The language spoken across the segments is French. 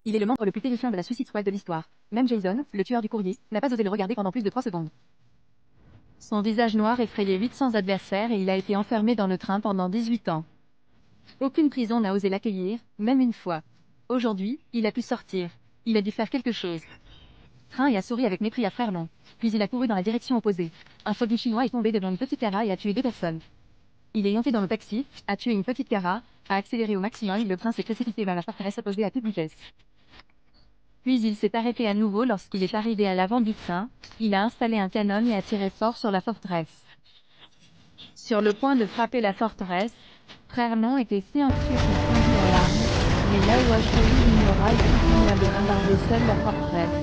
Il est le membre le plus terrifiant de la Suicide Squad de l'histoire. Même Jason, le tueur du courrier, n'a pas osé le regarder pendant plus de 3 secondes. Son visage noir effrayait 800 adversaires et il a été enfermé dans le train pendant 18 ans. Aucune prison n'a osé l'accueillir, même une fois. Aujourd'hui, il a pu sortir. Il a dû faire quelque chose. Train et a souri avec mépris à Frère Long. Puis il a couru dans la direction opposée. Un soldat chinois est tombé devant une petite Cara et a tué 2 personnes. Il est monté dans le taxi, a tué une petite Cara, a accéléré au maximum, le train s'est précipité vers la forteresse opposée à toute vitesse. Puis il s'est arrêté à nouveau lorsqu'il est arrivé à l'avant du train, il a installé un canon et a tiré fort sur la forteresse. Sur le point de frapper la forteresse, Frère Long était si anxieux qu'il fondit en larmes, mais là où a choisi l'ignora, il continua de bombarder seul la forteresse.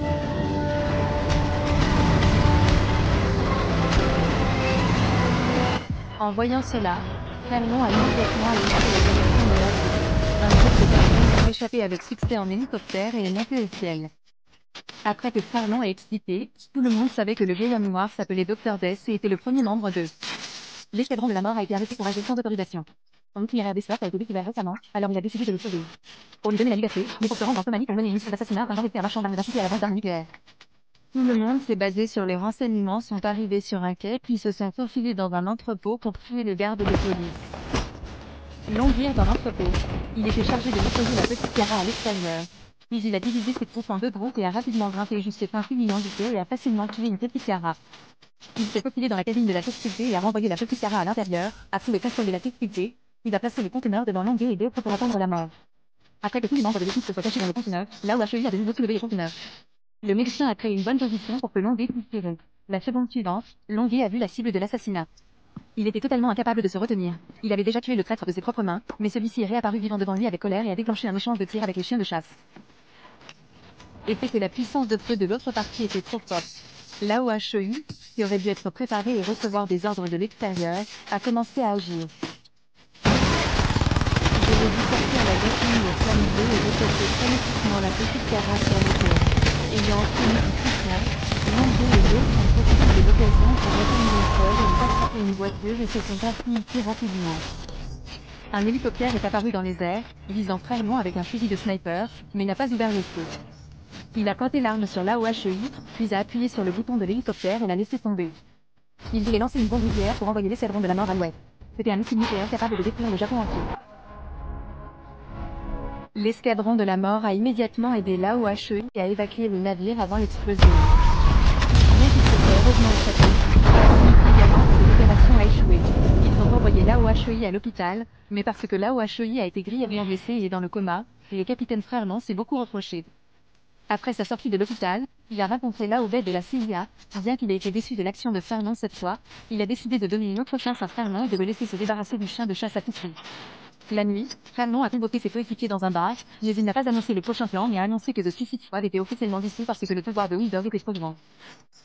En voyant cela, Frère Long a immédiatement alerté la direction de la ville. Un groupe de personnes ont échappé avec succès en hélicoptère et est monté au ciel. Après que Frère Long ait expliqué, tout le monde savait que le vieil homme noir s'appelait Dr. Death et était le premier membre de l'escadron de la mort a été arrêté pour agir sans autorisation. Son itinéraire d'escorte a été découvert récemment, alors il a décidé de le sauver. Pour lui donner la liberté, les forces en Somalie ont mené une mission d'assassinat avant d'arrêter un marchand d'armes d'assister à la vente d'armes nucléaires. Tout le monde s'est basé sur les renseignements, sont arrivés sur un quai puis se sont faufilés dans un entrepôt pour tuer le garde de police. Longuir dans l'entrepôt. Il était chargé de nettoyer la petite Cara à l'extérieur. Puis il a divisé ses troupes en 2 groupes et a rapidement grimpé jusqu'au fin fulminant du quai et a facilement tué une petite Cara. Il s'est faufilé dans la cabine de la sécurité et a renvoyé la petite Cara à l'intérieur, a pris le casque de la sécurité, puis a placé le conteneur devant Longuet et d'autres pour attendre la mort. Après que tous les membres de l'équipe se soient cachés dans le conteneur, là où HEI a de nouveau soulevé le conteneur. Le médecin a créé une bonne position pour que Longuet puisse tirer. La seconde suivante, Longuet a vu la cible de l'assassinat. Il était totalement incapable de se retenir. Il avait déjà tué le traître de ses propres mains, mais celui-ci est réapparu vivant devant lui avec colère et a déclenché un échange de tirs avec les chiens de chasse. Et fait que la puissance de feu de l'autre partie était trop forte. L'AOHEU, qui aurait dû être préparé et recevoir des ordres de l'extérieur, a commencé à agir. Je l'ai vu sortir la gatine de flamme bleue et rechercher frénétiquement la petite Cara sur le quai. Ayant obtenu du soutien, Longuet et d'autres ont profité de l'occasion pour retourner au sol et ont attrapé une voiture et se sont enfuis plus rapidement. Un hélicoptère est apparu dans les airs, visant Frère Long avec un fusil de sniper, mais n'a pas ouvert le feu. Il a pointé l'arme sur l'AOHEI, puis a appuyé sur le bouton de l'hélicoptère et l'a laissé tomber. Il voulait lancer une bombe nucléaire pour envoyer l'escadron de la mort à l'ouest. C'était un missile nucléaire capable de détruire le Japon entier. L'escadron de la mort a immédiatement aidé l'AOHEI à évacuer le navire avant l'explosion. Bien qu'il se soit heureusement échappé, ça signifie également que l'opération a échoué. Ils ont envoyé l'AOHEI à l'hôpital, mais parce que l'AOHEI a été grièvement blessé et est dans le coma, et le capitaine Frère Long s'est beaucoup reproché. Après sa sortie de l'hôpital, il a rencontré l'AOB de la CIA, bien qu'il ait été déçu de l'action de Frère Long cette fois, il a décidé de donner une autre chance à Frère Long et de le laisser se débarrasser du chien de chasse à tout prix. La nuit, Frère Long a convoqué ses coéquipiers dans un bar, mais il n'a pas annoncé le prochain plan mais a annoncé que The Suicide Squad était officiellement dissous parce que le pouvoir de Wild était trop grand.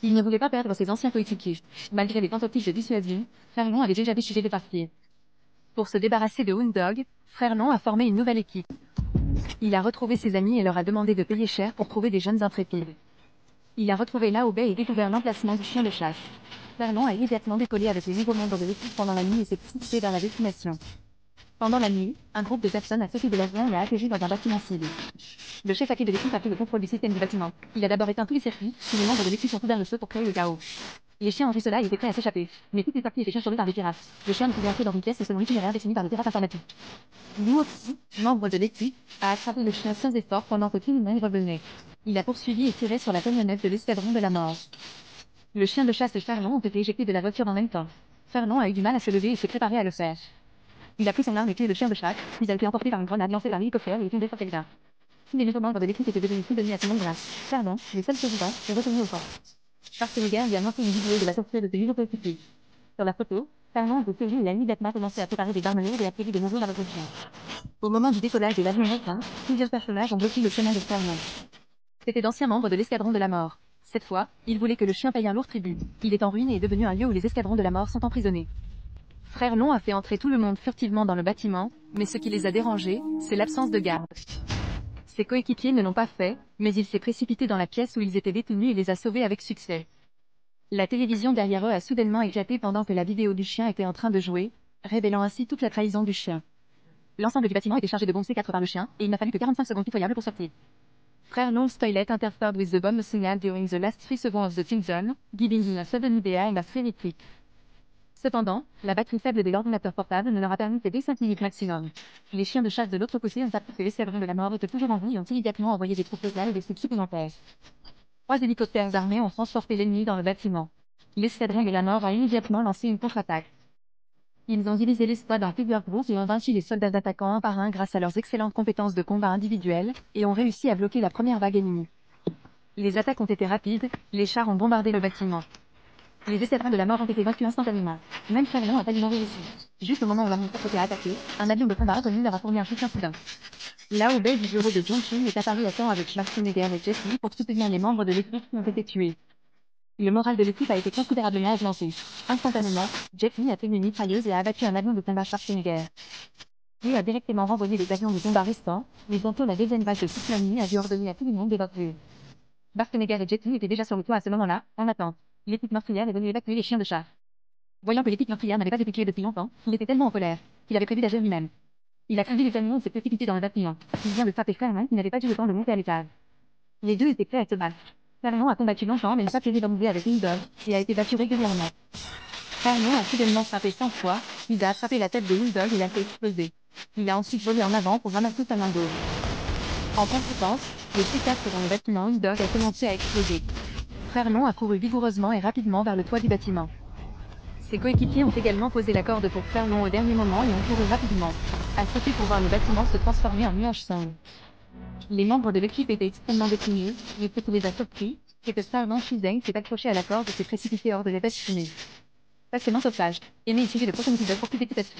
Il ne voulait pas perdre ses anciens coéquipiers. Malgré les tentatives de dissuasion, Frère Long avait déjà décidé de partir. Pour se débarrasser de Hound Dog, Frère Long a formé une nouvelle équipe. Il a retrouvé ses amis et leur a demandé de payer cher pour trouver des jeunes intrépides. Il a retrouvé l'AOB et découvert l'emplacement du chien de chasse. Frère Long a immédiatement décollé avec les nouveaux membres de l'équipe pendant la nuit et s'est précipité vers la destination. Pendant la nuit, un groupe de personnes a sauté de l'avion et a atterri dans un bâtiment ciblé. Le chef acquis de l'équipe a pris le contrôle du système du bâtiment. Il a d'abord éteint tous les circuits, puis les membres de l'équipe ont ouvert le feu pour créer le chaos. Les chiens ont vu cela et étaient prêts à s'échapper, mais toutes les parties étaient cherchées par des pirates. Le chien ne pouvait entrer dans une pièce selon l'itinéraire défini par le pirate informatique. Lui aussi, membre de l'équipe, a attrapé le chien sans effort pendant que tout le monde revenait. Il a poursuivi et tiré sur la camionnette de l'escadron de la mort. Le chien de chasse et Frère Long ont été éjectés de la voiture en même temps. Frère Long a eu du mal à se lever et s'est préparé à le faire. Il a pris son arme et tué le chien de chasse, puis a été emporté par une grenade lancée par l'hélicoptère et tombé sur quelqu'un. Tous les autres membres de l'équipe étaient devenus prisonniers à ce moment-là. Frère Long, le seul survivant, est retourné au fort. Schwarzenegger lui a montré une vidéo de la sortie de ses hélicoptères. Sur la photo, Frère Long était série et a immédiatement commencé à préparer des armes lourdes et a prévu de nouveau dans le chien. Au moment du décollage de l'avion américain, plusieurs personnages ont bloqué le chemin de Frère Long. C'étaient d'anciens membres de l'escadron de la mort. Cette fois, ils voulaient que le chien paye un lourd tribut. Il est en ruine et est devenu un lieu où les escadrons de la mort sont emprisonnés. Frère Long a fait entrer tout le monde furtivement dans le bâtiment, mais ce qui les a dérangés, c'est l'absence de garde. Ses coéquipiers ne l'ont pas fait, mais il s'est précipité dans la pièce où ils étaient détenus et les a sauvés avec succès. La télévision derrière eux a soudainement éclaté pendant que la vidéo du chien était en train de jouer, révélant ainsi toute la trahison du chien. L'ensemble du bâtiment était chargé de bombes C4 par le chien, et il n'a fallu que 45 secondes pitoyables pour sortir. Frère Long's toilet interfered with the bomb signal during the last 3 seconds of the team zone, giving him a sudden idea and a free retreat. Cependant, la batterie faible de l'ordinateur portable ne leur a permis que 5 minutes maximum. Les chiens de chasse de l'autre côté ont appris que l'escadron de la mort était toujours en vie et ont immédiatement envoyé des troupes locales et des troupes supplémentaires. 3 hélicoptères armés ont transporté l'ennemi dans le bâtiment. L'escadron de la mort a immédiatement lancé une contre-attaque. Ils ont divisé l'escouade en plusieurs groupes et ont vaincu les soldats attaquants un par un grâce à leurs excellentes compétences de combat individuelles, et ont réussi à bloquer la première vague ennemie. Les attaques ont été rapides, les chars ont bombardé le bâtiment. Les escadrons de la mort ont été vaincus instantanément. Même Frère Long a failli mourir ici. Juste au moment où l'armée était attaquée, un avion de combat venu leur a fourni un soutien soudain. Là au baie du bureau de John Chin est apparu à temps avec Schwarzenegger et Jet Li pour soutenir les membres de l'équipe qui ont été tués. Le moral de l'équipe a été considérablement augmenté. Instantanément, Jet Li a tenu une mitrailleuse et a abattu un avion de combat Schwarzenegger. Lui a directement renvoyé les avions de combat restants, mais bientôt la deuxième base de Cisnani a dû ordonner à tout le monde d'évacuer. Schwarzenegger et Jet Li étaient déjà sur le toit à ce moment-là, en attente. L'équipe meurtrière est venue évacuer les chiens de chasse. Voyant que l'équipe meurtrière n'avait pas été tuée depuis longtemps, il était tellement en colère qu'il avait prévu d'agir lui-même. Il a conduit les camions et s'est précipité dans le bâtiment. Il vient de frapper Frère Long qui n'avait pas eu le temps de monter à l'étage. Les deux étaient prêts à se battre. Frère Long a combattu longtemps mais n'a pas pu rivaliser avec Bulldog et a été battu régulièrement. Frère Long a soudainement frappé 100 fois, puis a attrapé la tête de Bulldog et l'a fait exploser. Il a ensuite volé en avant pour ramasser sa main gauche. En conséquence, le C4 dans le bâtiment Bulldog a commencé à exploser. Frère Long a couru vigoureusement et rapidement vers le toit du bâtiment. Ses coéquipiers ont également posé la corde pour Frère Long au dernier moment et ont couru rapidement, à sauter pour voir le bâtiment se transformer en nuage sombre. Les membres de l'équipe étaient extrêmement définis, mais ce qui les a surpris, c'est que Frère Long Shizeng s'est accroché à la corde et s'est précipité hors de l'étage fumée. Passionnant sauvetage. Aimez et suivez le prochain épisode pour plus d'équipation.